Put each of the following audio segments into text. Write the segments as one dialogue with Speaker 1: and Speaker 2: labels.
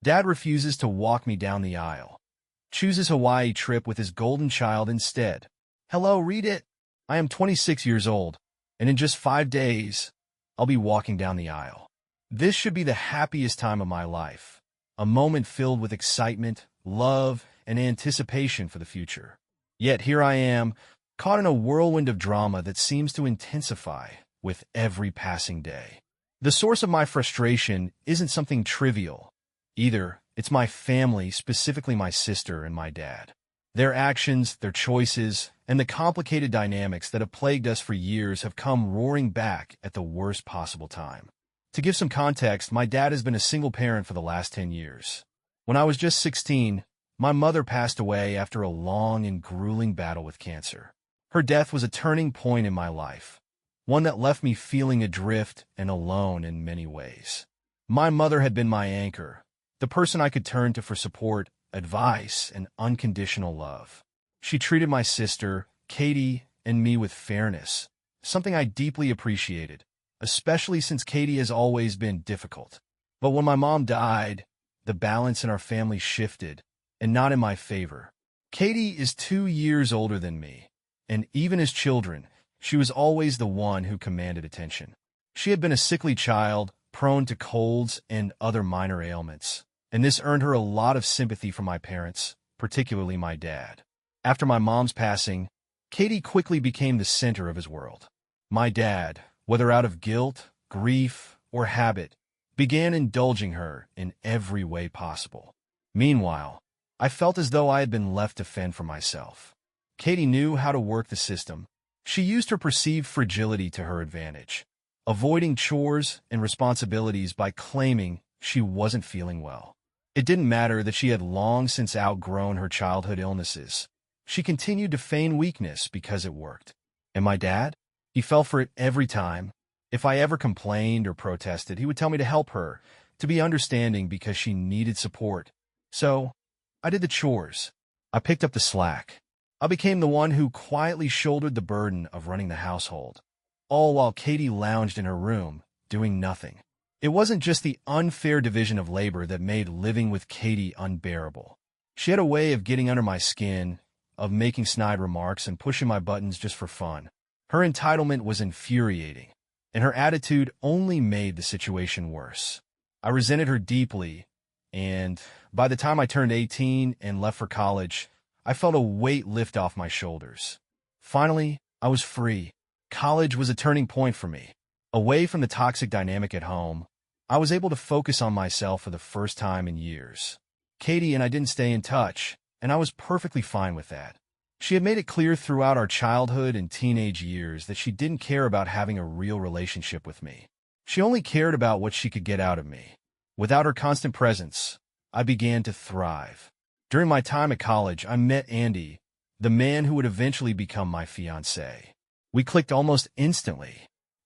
Speaker 1: Dad refuses to walk me down the aisle. Chooses Hawaii trip with his golden child instead. Hello, read it. I am 26 years old, and in just 5 days, I'll be walking down the aisle. This should be the happiest time of my life, a moment filled with excitement, love, and anticipation for the future. Yet here I am, caught in a whirlwind of drama that seems to intensify with every passing day. The source of my frustration isn't something trivial. Either it's my family, specifically my sister and my dad. Their actions, their choices, and the complicated dynamics that have plagued us for years have come roaring back at the worst possible time. To give some context, my dad has been a single parent for the last 10 years. When I was just 16, my mother passed away after a long and grueling battle with cancer. Her death was a turning point in my life, one that left me feeling adrift and alone in many ways. My mother had been my anchor, the person I could turn to for support, advice, and unconditional love. She treated my sister, Katie, and me with fairness, something I deeply appreciated, especially since Katie has always been difficult. But when my mom died, the balance in our family shifted, and not in my favor. Katie is 2 years older than me, and even as children, she was always the one who commanded attention. She had been a sickly child, prone to colds and other minor ailments, and this earned her a lot of sympathy from my parents, particularly my dad. After my mom's passing, Katie quickly became the center of his world. My dad, whether out of guilt, grief, or habit, began indulging her in every way possible. Meanwhile, I felt as though I had been left to fend for myself. Katie knew how to work the system. She used her perceived fragility to her advantage, avoiding chores and responsibilities by claiming she wasn't feeling well. It didn't matter that she had long since outgrown her childhood illnesses. She continued to feign weakness because it worked. And my dad? He fell for it every time. If I ever complained or protested, he would tell me to help her, to be understanding because she needed support. So, I did the chores. I picked up the slack. I became the one who quietly shouldered the burden of running the household, all while Katie lounged in her room, doing nothing. It wasn't just the unfair division of labor that made living with Katie unbearable. She had a way of getting under my skin, of making snide remarks and pushing my buttons just for fun. Her entitlement was infuriating, and her attitude only made the situation worse. I resented her deeply, and by the time I turned 18 and left for college, I felt a weight lift off my shoulders. Finally, I was free. College was a turning point for me. Away from the toxic dynamic at home, I was able to focus on myself for the first time in years. Katie and I didn't stay in touch, and I was perfectly fine with that. She had made it clear throughout our childhood and teenage years that she didn't care about having a real relationship with me. She only cared about what she could get out of me. Without her constant presence, I began to thrive. During my time at college, I met Andy, the man who would eventually become my fiancé. We clicked almost instantly.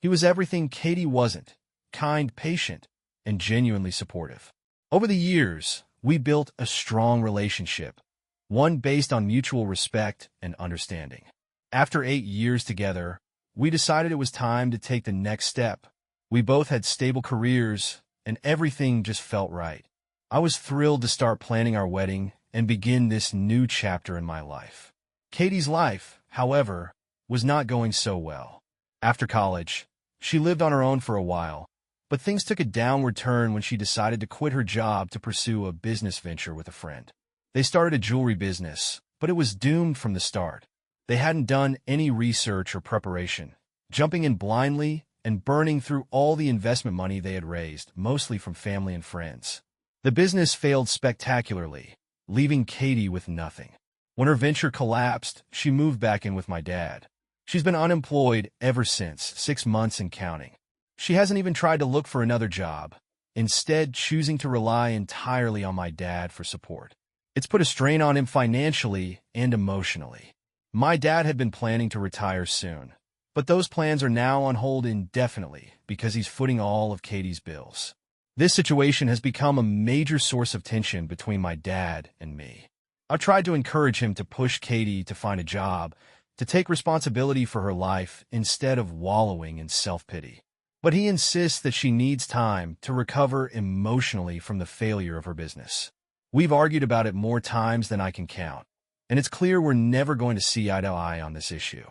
Speaker 1: He was everything Katie wasn't: kind, patient, and genuinely supportive. Over the years, we built a strong relationship, one based on mutual respect and understanding. After 8 years together, we decided it was time to take the next step. We both had stable careers, and everything just felt right. I was thrilled to start planning our wedding and begin this new chapter in my life. Katie's life, however, was not going so well. After college, she lived on her own for a while, but things took a downward turn when she decided to quit her job to pursue a business venture with a friend. They started a jewelry business, but it was doomed from the start. They hadn't done any research or preparation, jumping in blindly and burning through all the investment money they had raised, mostly from family and friends. The business failed spectacularly, leaving Katie with nothing. When her venture collapsed, she moved back in with my dad. She's been unemployed ever since, 6 months and counting. She hasn't even tried to look for another job, instead choosing to rely entirely on my dad for support. It's put a strain on him financially and emotionally. My dad had been planning to retire soon, but those plans are now on hold indefinitely because he's footing all of Katie's bills. This situation has become a major source of tension between my dad and me. I've tried to encourage him to push Katie to find a job, to take responsibility for her life instead of wallowing in self-pity. but he insists that she needs time to recover emotionally from the failure of her business. We've argued about it more times than I can count, and it's clear we're never going to see eye to eye on this issue.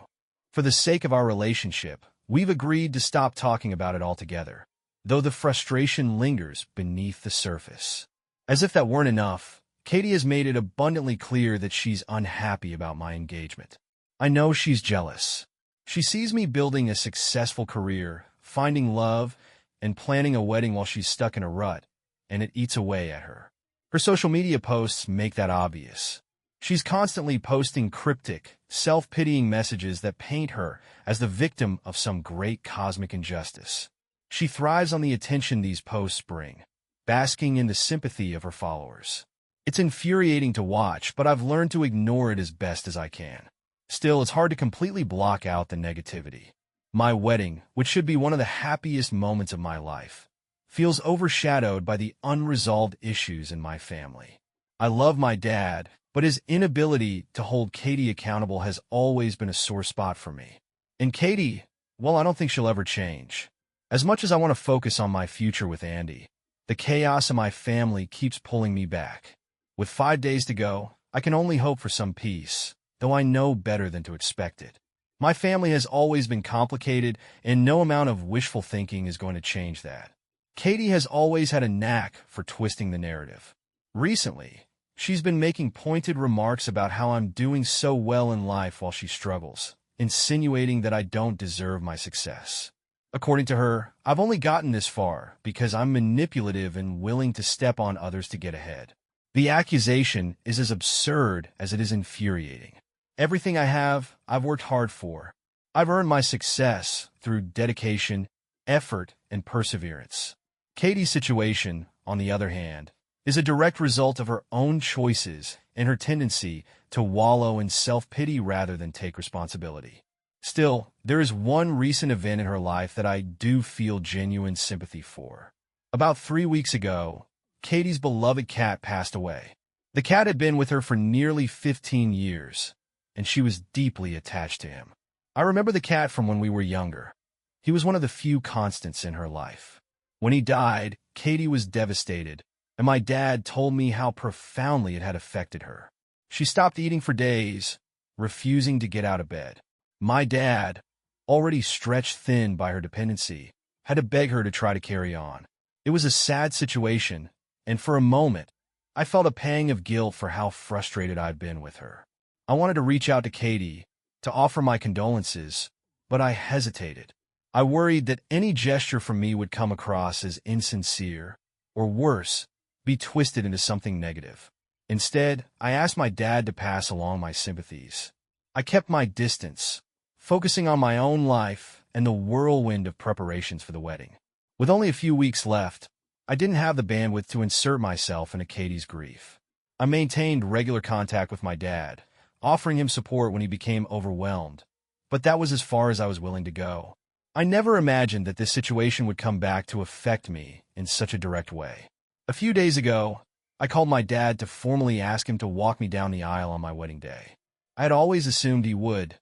Speaker 1: For the sake of our relationship, we've agreed to stop talking about it altogether, though the frustration lingers beneath the surface. As if that weren't enough, Katie has made it abundantly clear that she's unhappy about my engagement. I know she's jealous. She sees me building a successful career, finding love, and planning a wedding while she's stuck in a rut, and it eats away at her. Her social media posts make that obvious. She's constantly posting cryptic, self-pitying messages that paint her as the victim of some great cosmic injustice. She thrives on the attention these posts bring, basking in the sympathy of her followers. It's infuriating to watch, but I've learned to ignore it as best as I can. Still, it's hard to completely block out the negativity. My wedding, which should be one of the happiest moments of my life, feels overshadowed by the unresolved issues in my family. I love my dad, but his inability to hold Katie accountable has always been a sore spot for me. And Katie, well, I don't think she'll ever change. As much as I want to focus on my future with Andy, the chaos in my family keeps pulling me back. With 5 days to go, I can only hope for some peace, though I know better than to expect it. My family has always been complicated, and no amount of wishful thinking is going to change that. Katie has always had a knack for twisting the narrative. Recently, she's been making pointed remarks about how I'm doing so well in life while she struggles, insinuating that I don't deserve my success. According to her, I've only gotten this far because I'm manipulative and willing to step on others to get ahead. The accusation is as absurd as it is infuriating. Everything I have, I've worked hard for. I've earned my success through dedication, effort, and perseverance. Katie's situation, on the other hand, is a direct result of her own choices and her tendency to wallow in self-pity rather than take responsibility. Still, there is one recent event in her life that I do feel genuine sympathy for. About 3 weeks ago, Katie's beloved cat passed away. The cat had been with her for nearly 15 years, and she was deeply attached to him. I remember the cat from when we were younger. He was one of the few constants in her life. When he died, Katie was devastated, and my dad told me how profoundly it had affected her. She stopped eating for days, refusing to get out of bed. My dad, already stretched thin by her dependency, had to beg her to try to carry on. It was a sad situation, and for a moment, I felt a pang of guilt for how frustrated I'd been with her. I wanted to reach out to Katie, to offer my condolences, but I hesitated. I worried that any gesture from me would come across as insincere, or worse, be twisted into something negative. Instead, I asked my dad to pass along my sympathies. I kept my distance, focusing on my own life and the whirlwind of preparations for the wedding. With only a few weeks left, I didn't have the bandwidth to insert myself into Katie's grief. I maintained regular contact with my dad, offering him support when he became overwhelmed, but that was as far as I was willing to go. I never imagined that this situation would come back to affect me in such a direct way. A few days ago, I called my dad to formally ask him to walk me down the aisle on my wedding day. I had always assumed he would,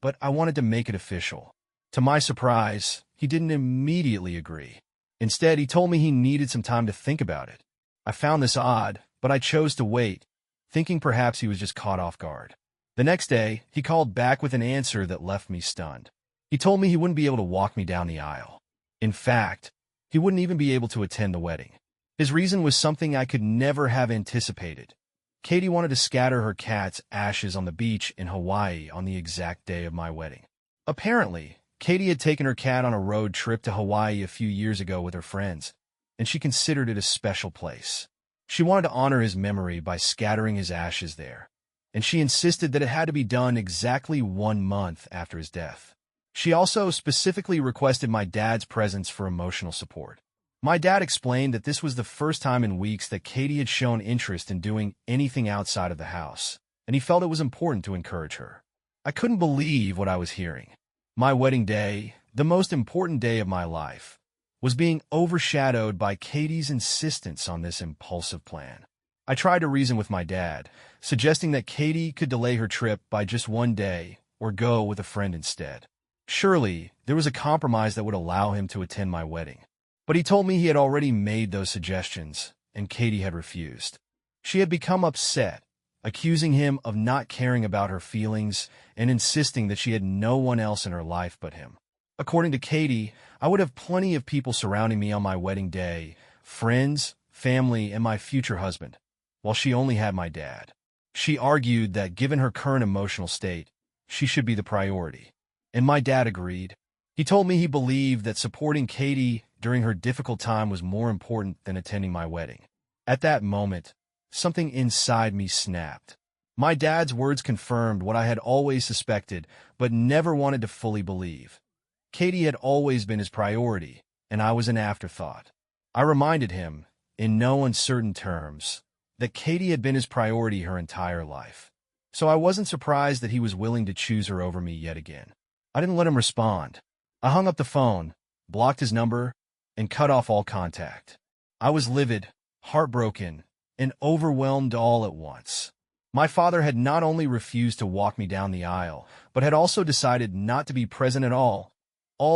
Speaker 1: but I wanted to make it official. To my surprise, he didn't immediately agree. Instead, he told me he needed some time to think about it. I found this odd, but I chose to wait, thinking perhaps he was just caught off guard. The next day, he called back with an answer that left me stunned. He told me he wouldn't be able to walk me down the aisle. In fact, he wouldn't even be able to attend the wedding. His reason was something I could never have anticipated. Katie wanted to scatter her cat's ashes on the beach in Hawaii on the exact day of my wedding. Apparently, Katie had taken her cat on a road trip to Hawaii a few years ago with her friends, and she considered it a special place. She wanted to honor his memory by scattering his ashes there, and she insisted that it had to be done exactly 1 month after his death. She also specifically requested my dad's presence for emotional support. My dad explained that this was the first time in weeks that Katie had shown interest in doing anything outside of the house, and he felt it was important to encourage her. I couldn't believe what I was hearing. My wedding day, the most important day of my life, was being overshadowed by Katie's insistence on this impulsive plan. I tried to reason with my dad, suggesting that Katie could delay her trip by just 1 day or go with a friend instead. Surely, there was a compromise that would allow him to attend my wedding. But he told me he had already made those suggestions, and Katie had refused. She had become upset, accusing him of not caring about her feelings and insisting that she had no one else in her life but him. According to Katie, I would have plenty of people surrounding me on my wedding day, friends, family, and my future husband, while she only had my dad. She argued that given her current emotional state, she should be the priority. And my dad agreed. He told me he believed that supporting Katie during her difficult time was more important than attending my wedding. At that moment, something inside me snapped. My dad's words confirmed what I had always suspected, but never wanted to fully believe. Katie had always been his priority, and I was an afterthought. I reminded him, in no uncertain terms, that Katie had been his priority her entire life. So I wasn't surprised that he was willing to choose her over me yet again. I didn't let him respond. I hung up the phone, blocked his number, and cut off all contact. I was livid, heartbroken, and overwhelmed all at once. My father had not only refused to walk me down the aisle, but had also decided not to be present at all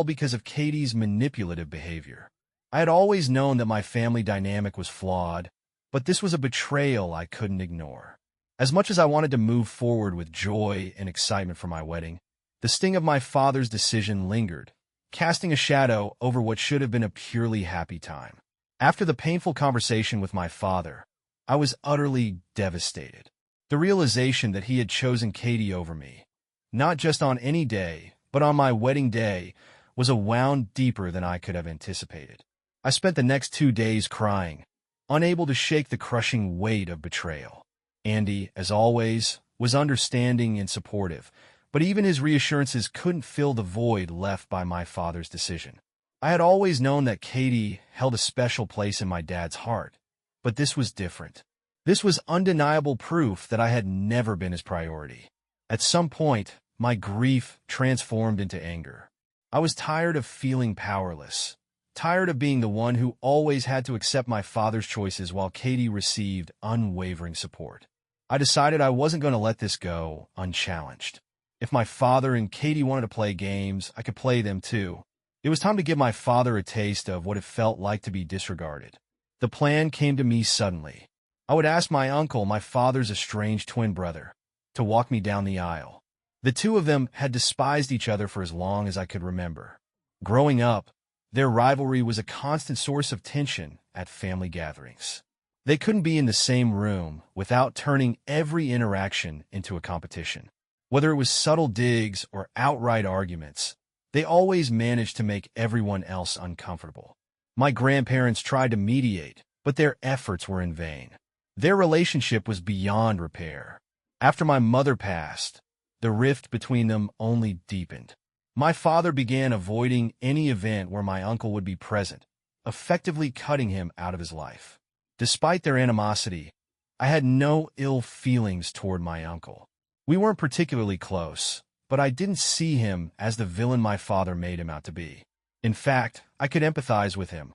Speaker 1: because of Katie's manipulative behavior. I had always known that my family dynamic was flawed, but this was a betrayal I couldn't ignore. As much as I wanted to move forward with joy and excitement for my wedding, the sting of my father's decision lingered, casting a shadow over what should have been a purely happy time. After the painful conversation with my father, I was utterly devastated. The realization that he had chosen Katie over me, not just on any day, but on my wedding day, was a wound deeper than I could have anticipated. I spent the next 2 days crying, unable to shake the crushing weight of betrayal. Andy, as always, was understanding and supportive, but even his reassurances couldn't fill the void left by my father's decision. I had always known that Katie held a special place in my dad's heart, but this was different. This was undeniable proof that I had never been his priority. At some point, my grief transformed into anger. I was tired of feeling powerless, tired of being the one who always had to accept my father's choices while Katie received unwavering support. I decided I wasn't going to let this go unchallenged. If my father and Katie wanted to play games, I could play them too. It was time to give my father a taste of what it felt like to be disregarded. The plan came to me suddenly. I would ask my uncle, my father's estranged twin brother, to walk me down the aisle. The two of them had despised each other for as long as I could remember. Growing up, their rivalry was a constant source of tension at family gatherings. They couldn't be in the same room without turning every interaction into a competition. Whether it was subtle digs or outright arguments, they always managed to make everyone else uncomfortable. My grandparents tried to mediate, but their efforts were in vain. Their relationship was beyond repair. After my mother passed, the rift between them only deepened. My father began avoiding any event where my uncle would be present, effectively cutting him out of his life. Despite their animosity, I had no ill feelings toward my uncle. We weren't particularly close, but I didn't see him as the villain my father made him out to be. In fact, I could empathize with him.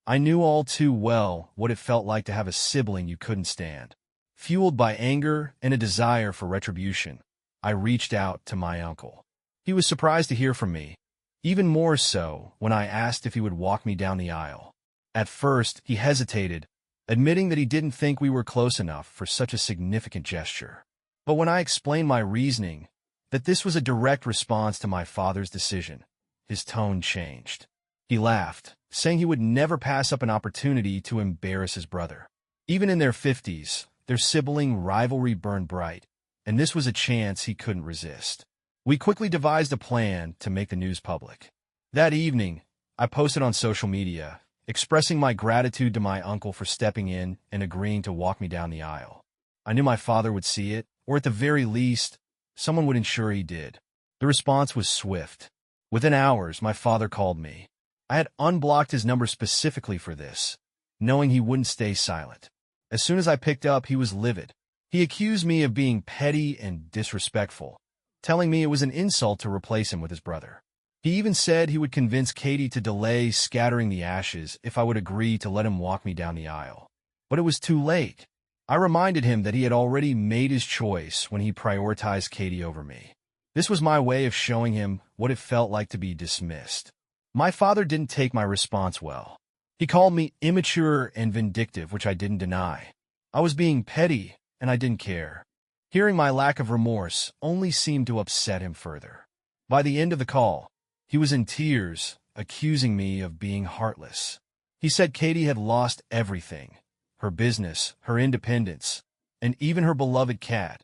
Speaker 1: I knew all too well what it felt like to have a sibling you couldn't stand. Fueled by anger and a desire for retribution, I reached out to my uncle. He was surprised to hear from me, even more so when I asked if he would walk me down the aisle. At first, he hesitated, admitting that he didn't think we were close enough for such a significant gesture. But when I explained my reasoning, that this was a direct response to my father's decision, his tone changed. He laughed, saying he would never pass up an opportunity to embarrass his brother. Even in their 50s, their sibling rivalry burned bright, and this was a chance he couldn't resist. We quickly devised a plan to make the news public. That evening, I posted on social media, expressing my gratitude to my uncle for stepping in and agreeing to walk me down the aisle. I knew my father would see it, or at the very least, someone would ensure he did. The response was swift. Within hours, my father called me. I had unblocked his number specifically for this, knowing he wouldn't stay silent. As soon as I picked up, he was livid. He accused me of being petty and disrespectful, telling me it was an insult to replace him with his brother. He even said he would convince Katie to delay scattering the ashes if I would agree to let him walk me down the aisle. But it was too late. I reminded him that he had already made his choice when he prioritized Katie over me. This was my way of showing him what it felt like to be dismissed. My father didn't take my response well. He called me immature and vindictive, which I didn't deny. I was being petty, and I didn't care. Hearing my lack of remorse only seemed to upset him further. By the end of the call, he was in tears, accusing me of being heartless. He said Katie had lost everything, her business, her independence, and even her beloved cat,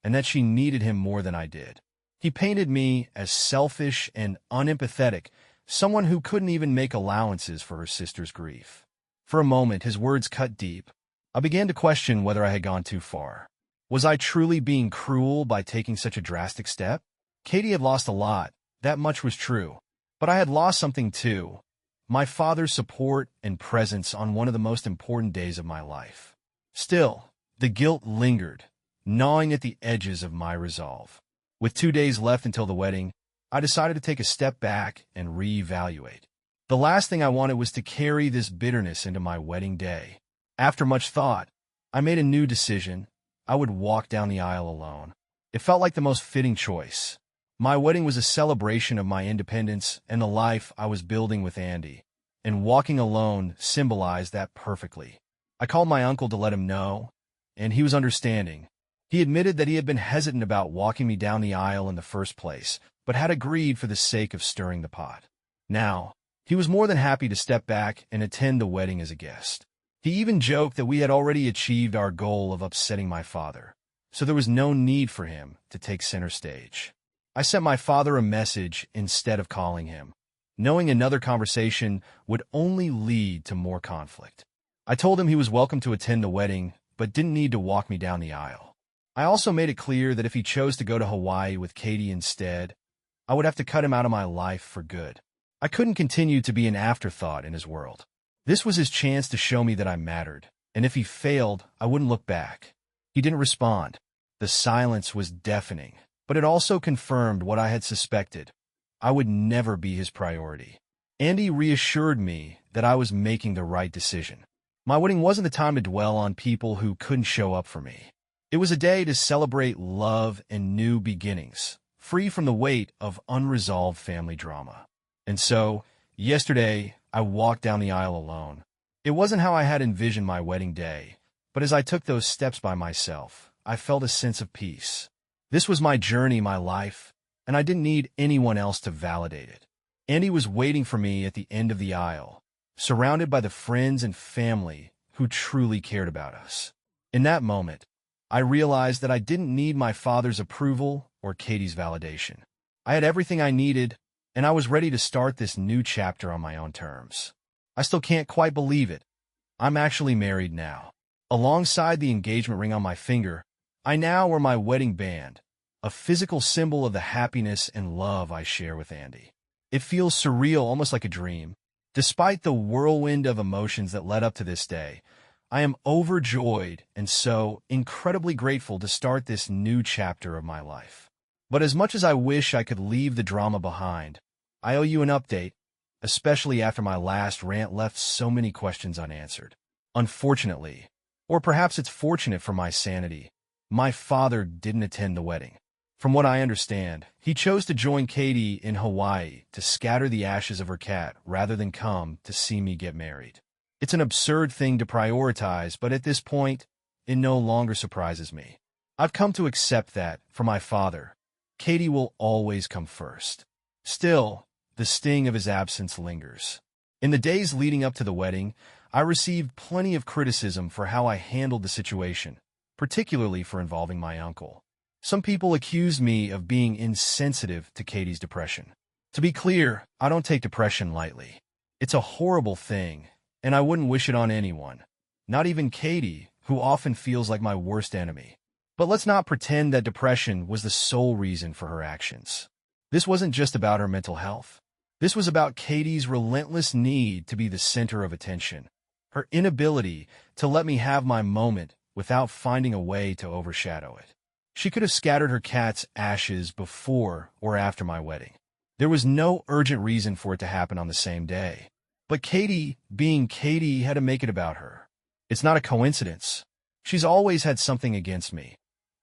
Speaker 1: and that she needed him more than I did. He painted me as selfish and unempathetic, someone who couldn't even make allowances for her sister's grief. For a moment, his words cut deep. I began to question whether I had gone too far. Was I truly being cruel by taking such a drastic step? Katie had lost a lot, that much was true. But I had lost something too. My father's support and presence on one of the most important days of my life. Still, the guilt lingered, gnawing at the edges of my resolve. With 2 days left until the wedding, I decided to take a step back and reevaluate. The last thing I wanted was to carry this bitterness into my wedding day. After much thought, I made a new decision. I would walk down the aisle alone. It felt like the most fitting choice. My wedding was a celebration of my independence and the life I was building with Andy, and walking alone symbolized that perfectly. I called my uncle to let him know, and he was understanding. He admitted that he had been hesitant about walking me down the aisle in the first place, but had agreed for the sake of stirring the pot. Now, he was more than happy to step back and attend the wedding as a guest. He even joked that we had already achieved our goal of upsetting my father, so there was no need for him to take center stage. I sent my father a message instead of calling him, knowing another conversation would only lead to more conflict. I told him he was welcome to attend the wedding, but didn't need to walk me down the aisle. I also made it clear that if he chose to go to Hawaii with Katie instead, I would have to cut him out of my life for good. I couldn't continue to be an afterthought in his world. This was his chance to show me that I mattered, and if he failed, I wouldn't look back. He didn't respond. The silence was deafening, but it also confirmed what I had suspected. I would never be his priority. Andy reassured me that I was making the right decision. My wedding wasn't the time to dwell on people who couldn't show up for me. It was a day to celebrate love and new beginnings, free from the weight of unresolved family drama. And so, yesterday, I walked down the aisle alone. It wasn't how I had envisioned my wedding day, but as I took those steps by myself, I felt a sense of peace. This was my journey, my life, and I didn't need anyone else to validate it. Andy was waiting for me at the end of the aisle, surrounded by the friends and family who truly cared about us. In that moment, I realized that I didn't need my father's approval or Katie's validation. I had everything I needed, and I was ready to start this new chapter on my own terms. I still can't quite believe it. I'm actually married now. Alongside the engagement ring on my finger, I now wear my wedding band, a physical symbol of the happiness and love I share with Andy. It feels surreal, almost like a dream. Despite the whirlwind of emotions that led up to this day, I am overjoyed and so incredibly grateful to start this new chapter of my life. But as much as I wish I could leave the drama behind, I owe you an update, especially after my last rant left so many questions unanswered. Unfortunately, or perhaps it's fortunate for my sanity, my father didn't attend the wedding. From what I understand, he chose to join Katie in Hawaii to scatter the ashes of her cat rather than come to see me get married. It's an absurd thing to prioritize, but at this point, it no longer surprises me. I've come to accept that, for my father, Katie will always come first. Still, the sting of his absence lingers. In the days leading up to the wedding, I received plenty of criticism for how I handled the situation, particularly for involving my uncle. Some people accused me of being insensitive to Katie's depression. To be clear, I don't take depression lightly. It's a horrible thing, and I wouldn't wish it on anyone, not even Katie, who often feels like my worst enemy. But let's not pretend that depression was the sole reason for her actions. This wasn't just about her mental health. This was about Katie's relentless need to be the center of attention, her inability to let me have my moment without finding a way to overshadow it. She could have scattered her cat's ashes before or after my wedding. There was no urgent reason for it to happen on the same day. But Katie, being Katie, had to make it about her. It's not a coincidence. She's always had something against me.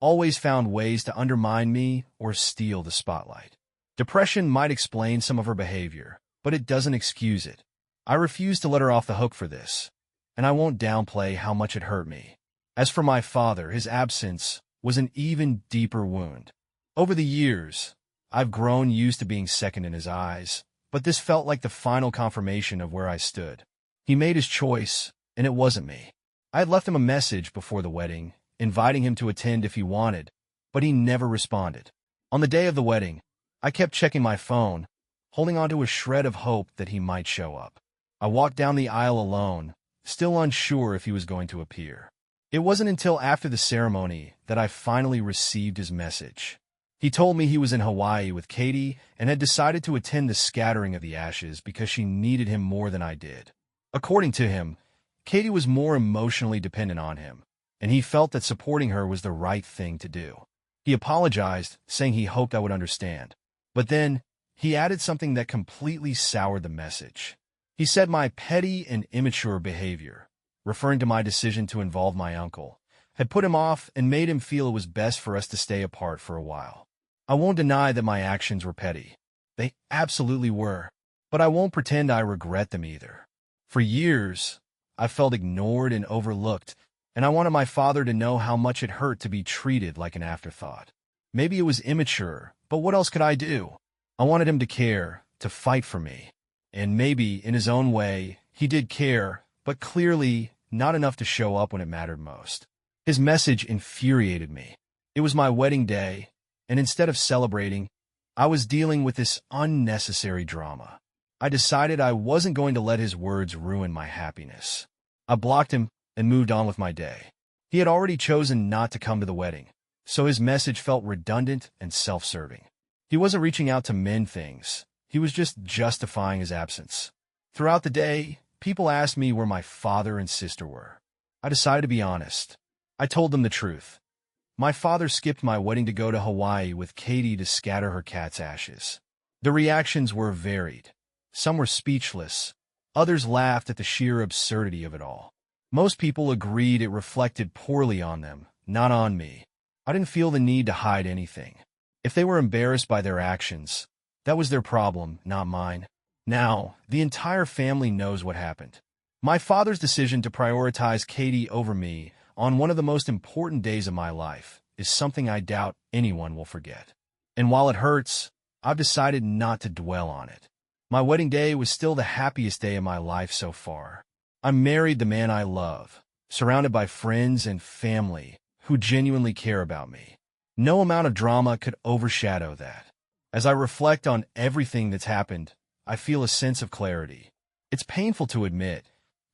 Speaker 1: always found ways to undermine me or steal the spotlight. Depression might explain some of her behavior, but it doesn't excuse it. I refuse to let her off the hook for this, and I won't downplay how much it hurt me. As for my father, his absence was an even deeper wound. Over the years, I've grown used to being second in his eyes, but this felt like the final confirmation of where I stood. He made his choice, and it wasn't me. I had left him a message before the wedding, inviting him to attend if he wanted, but he never responded. On the day of the wedding, I kept checking my phone, holding on to a shred of hope that he might show up. I walked down the aisle alone, still unsure if he was going to appear. It wasn't until after the ceremony that I finally received his message. He told me he was in Hawaii with Katie and had decided to attend the scattering of the ashes because she needed him more than I did. According to him, Katie was more emotionally dependent on him, and he felt that supporting her was the right thing to do. He apologized, saying he hoped I would understand. But then, he added something that completely soured the message. He said my petty and immature behavior, referring to my decision to involve my uncle, had put him off and made him feel it was best for us to stay apart for a while. I won't deny that my actions were petty. They absolutely were, but I won't pretend I regret them either. For years, I felt ignored and overlooked, and I wanted my father to know how much it hurt to be treated like an afterthought. Maybe it was immature, but what else could I do? I wanted him to care, to fight for me. And maybe, in his own way, he did care, but clearly not enough to show up when it mattered most. His message infuriated me. It was my wedding day, and instead of celebrating, I was dealing with this unnecessary drama. I decided I wasn't going to let his words ruin my happiness. I blocked him and moved on with my day. He had already chosen not to come to the wedding, so his message felt redundant and self-serving. He wasn't reaching out to mend things. He was just justifying his absence. Throughout the day, people asked me where my father and sister were. I decided to be honest. I told them the truth. My father skipped my wedding to go to Hawaii with Katie to scatter her cat's ashes. The reactions were varied. Some were speechless. Others laughed at the sheer absurdity of it all. Most people agreed it reflected poorly on them, not on me. I didn't feel the need to hide anything. If they were embarrassed by their actions, that was their problem, not mine. Now, the entire family knows what happened. My father's decision to prioritize Katie over me on one of the most important days of my life is something I doubt anyone will forget. And while it hurts, I've decided not to dwell on it. My wedding day was still the happiest day of my life so far. I married the man I love, surrounded by friends and family who genuinely care about me. No amount of drama could overshadow that. As I reflect on everything that's happened, I feel a sense of clarity. It's painful to admit,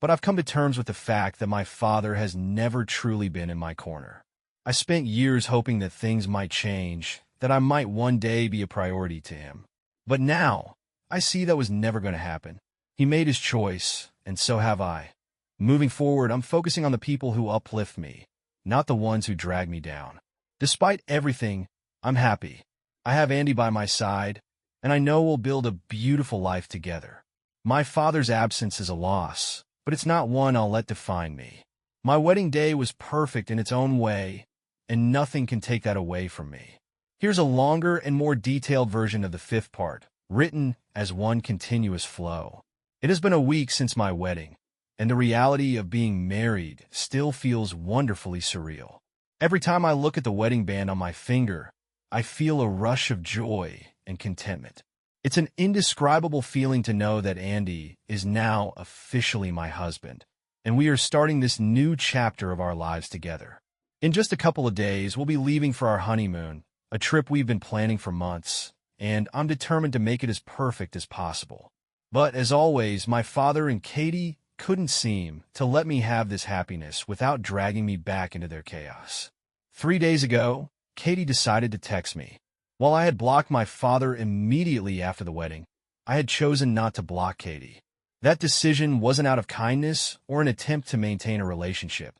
Speaker 1: but I've come to terms with the fact that my father has never truly been in my corner. I spent years hoping that things might change, that I might one day be a priority to him. But now, I see that was never going to happen. He made his choice, and so have I. Moving forward, I'm focusing on the people who uplift me, not the ones who drag me down. Despite everything, I'm happy. I have Andy by my side, and I know we'll build a beautiful life together. My father's absence is a loss, but it's not one I'll let define me. My wedding day was perfect in its own way, and nothing can take that away from me. Here's a longer and more detailed version of the fifth part, written as one continuous flow. It has been a week since my wedding, and the reality of being married still feels wonderfully surreal. Every time I look at the wedding band on my finger, I feel a rush of joy and contentment. It's an indescribable feeling to know that Andy is now officially my husband, and we are starting this new chapter of our lives together. In just a couple of days, we'll be leaving for our honeymoon, a trip we've been planning for months, and I'm determined to make it as perfect as possible. But as always, my father and Katie couldn't seem to let me have this happiness without dragging me back into their chaos. 3 days ago, Katie decided to text me. While I had blocked my father immediately after the wedding, I had chosen not to block Katie. That decision wasn't out of kindness or an attempt to maintain a relationship.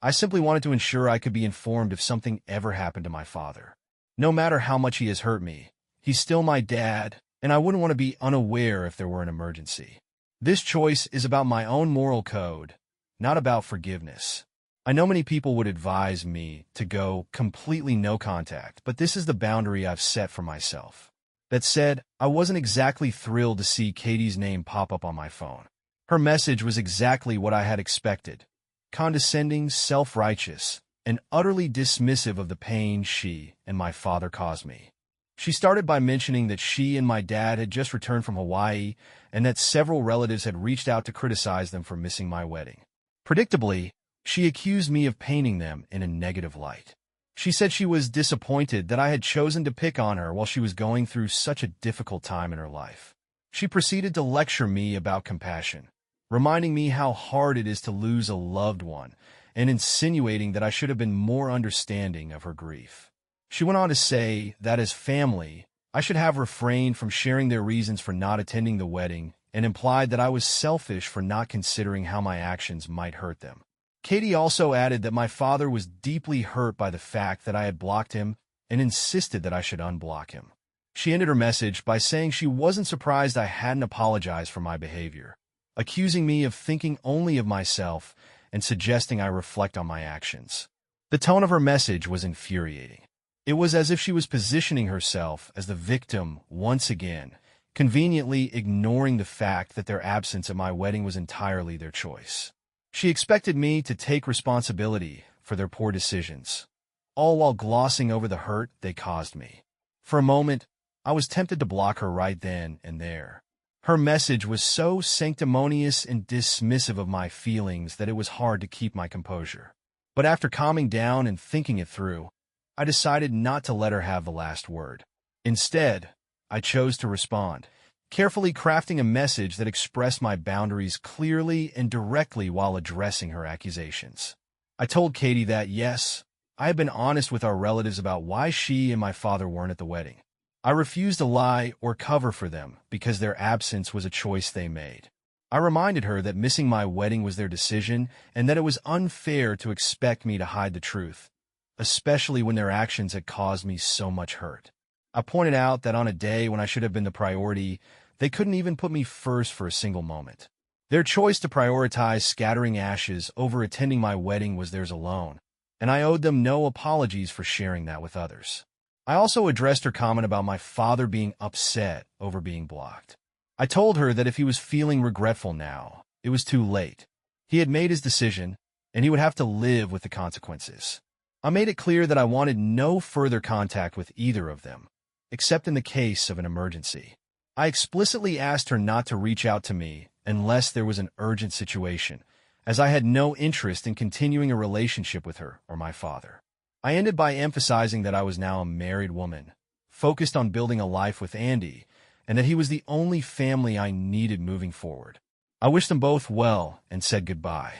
Speaker 1: I simply wanted to ensure I could be informed if something ever happened to my father. No matter how much he has hurt me, he's still my dad, and I wouldn't want to be unaware if there were an emergency. This choice is about my own moral code, not about forgiveness. I know many people would advise me to go completely no contact, but this is the boundary I've set for myself. That said, I wasn't exactly thrilled to see Katie's name pop up on my phone. Her message was exactly what I had expected: condescending, self-righteous, and utterly dismissive of the pain she and my father caused me. She started by mentioning that she and my dad had just returned from Hawaii and that several relatives had reached out to criticize them for missing my wedding. Predictably, she accused me of painting them in a negative light. She said she was disappointed that I had chosen to pick on her while she was going through such a difficult time in her life. She proceeded to lecture me about compassion, reminding me how hard it is to lose a loved one, and insinuating that I should have been more understanding of her grief. She went on to say that as family, I should have refrained from sharing their reasons for not attending the wedding, and implied that I was selfish for not considering how my actions might hurt them. Katie also added that my father was deeply hurt by the fact that I had blocked him and insisted that I should unblock him. She ended her message by saying she wasn't surprised I hadn't apologized for my behavior, accusing me of thinking only of myself and suggesting I reflect on my actions. The tone of her message was infuriating. It was as if she was positioning herself as the victim once again, conveniently ignoring the fact that their absence at my wedding was entirely their choice. She expected me to take responsibility for their poor decisions, all while glossing over the hurt they caused me. For a moment, I was tempted to block her right then and there. Her message was so sanctimonious and dismissive of my feelings that it was hard to keep my composure. But after calming down and thinking it through, I decided not to let her have the last word. Instead, I chose to respond, carefully crafting a message that expressed my boundaries clearly and directly while addressing her accusations. I told Katie that, yes, I had been honest with our relatives about why she and my father weren't at the wedding. I refused to lie or cover for them because their absence was a choice they made. I reminded her that missing my wedding was their decision and that it was unfair to expect me to hide the truth, especially when their actions had caused me so much hurt. I pointed out that on a day when I should have been the priority, they couldn't even put me first for a single moment. Their choice to prioritize scattering ashes over attending my wedding was theirs alone, and I owed them no apologies for sharing that with others. I also addressed her comment about my father being upset over being blocked. I told her that if he was feeling regretful now, it was too late. He had made his decision, and he would have to live with the consequences. I made it clear that I wanted no further contact with either of them, except in the case of an emergency. I explicitly asked her not to reach out to me unless there was an urgent situation, as I had no interest in continuing a relationship with her or my father. I ended by emphasizing that I was now a married woman, focused on building a life with Andy, and that he was the only family I needed moving forward. I wished them both well and said goodbye.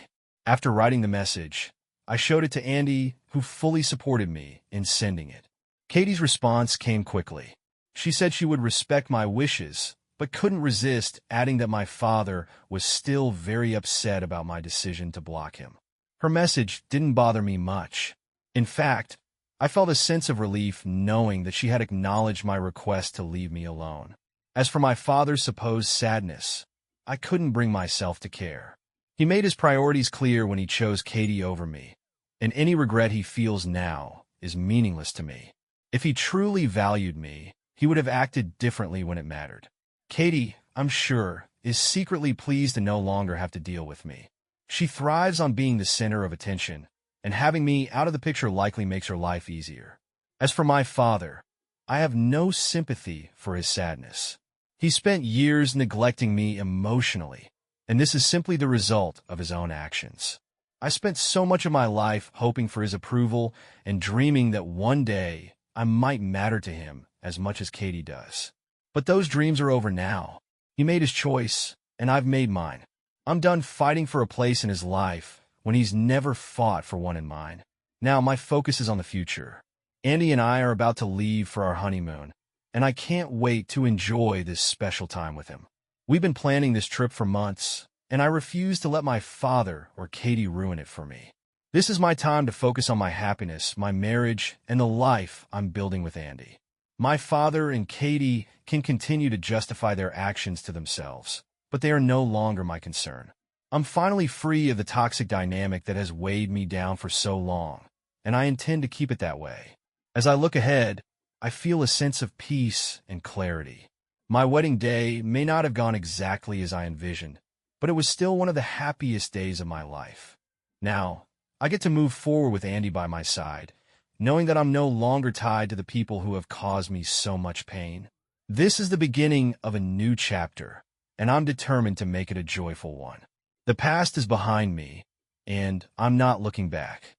Speaker 1: After writing the message, I showed it to Andy, who fully supported me in sending it. Katie's response came quickly. She said she would respect my wishes, but couldn't resist adding that my father was still very upset about my decision to block him. Her message didn't bother me much. In fact, I felt a sense of relief knowing that she had acknowledged my request to leave me alone. As for my father's supposed sadness, I couldn't bring myself to care. He made his priorities clear when he chose Katie over me, and any regret he feels now is meaningless to me. If he truly valued me, he would have acted differently when it mattered. Katie, I'm sure, is secretly pleased to no longer have to deal with me. She thrives on being the center of attention, and having me out of the picture likely makes her life easier. As for my father, I have no sympathy for his sadness. He spent years neglecting me emotionally, and this is simply the result of his own actions. I spent so much of my life hoping for his approval and dreaming that one day I might matter to him as much as Katie does. But those dreams are over now. He made his choice, and I've made mine. I'm done fighting for a place in his life when he's never fought for one in mine. Now my focus is on the future. Andy and I are about to leave for our honeymoon, and I can't wait to enjoy this special time with him. We've been planning this trip for months, and I refuse to let my father or Katie ruin it for me. This is my time to focus on my happiness, my marriage, and the life I'm building with Andy. My father and Katie can continue to justify their actions to themselves, but they are no longer my concern. I'm finally free of the toxic dynamic that has weighed me down for so long, and I intend to keep it that way. As I look ahead, I feel a sense of peace and clarity. My wedding day may not have gone exactly as I envisioned, but it was still one of the happiest days of my life. Now, I get to move forward with Andy by my side, knowing that I'm no longer tied to the people who have caused me so much pain. This is the beginning of a new chapter, and I'm determined to make it a joyful one. The past is behind me, and I'm not looking back.